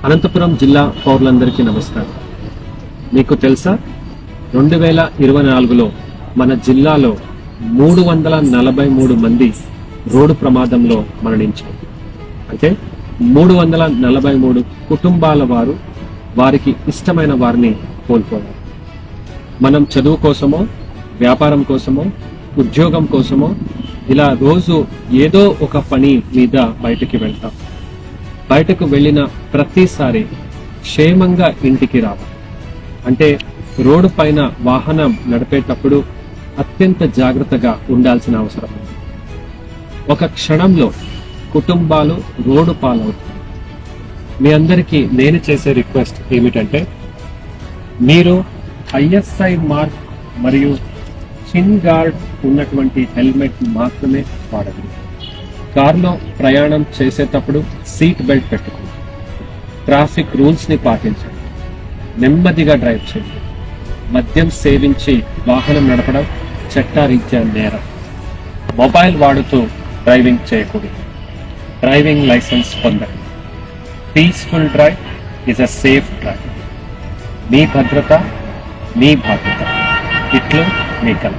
అనంతపురం జిల్లా పౌరులందరికీ నమస్కారం. మీకు తెలుసా 2024లో మన జిల్లాలో 343 మంది రోడ్డు ప్రమాదంలో మరణించారు. అంటే 343 కుటుంబాల వారు వారికి ఇష్టమైన వారిని కోల్పోయారు. మనం చదువు కోసమో, వ్యాపారం కోసమో, ఉద్యోగం కోసమో ఇలా రోజు ఏదో ఒక పని మీద బయటికి వెళ్తాం. బయటకు వెళ్ళిన ప్రతిసారి క్షేమంగా ఇంటికి రావాలి అంటే రోడ్డు పైన వాహనం నడిపేటప్పుడు అత్యంత జాగ్రత్తగా ఉండాల్సిన అవసరం ఉంది. ఒక క్షణంలో కుటుంబాలు రోడ్డు పాలవుతాయి. మీ అందరికీ నేను చేసే రిక్వెస్ట్ ఏమిటంటే, మీరు ISI మార్క్ మరియు చిన్ గార్డ్ ఉన్నటువంటి హెల్మెట్ మాత్రమే వాడండి. కారులో ప్రయాణం చేసేటప్పుడు సీట్ బెల్ట్ పెట్టుకోండి. ట్రాఫిక్ రూల్స్ ని పాటించండి. నెమ్మదిగా డ్రైవ్ చేయండి. మద్యం సేవించి వాహనం నడపడం చట్టరీత్యా నేరం. మొబైల్ వాడుతూ డ్రైవింగ్ చేయకూడదు. డ్రైవింగ్ లైసెన్స్ పొందండి. Peaceful drive is a safe drive. మీ భద్రత మీ బాధ్యత. ఇట్లు మీ కళ.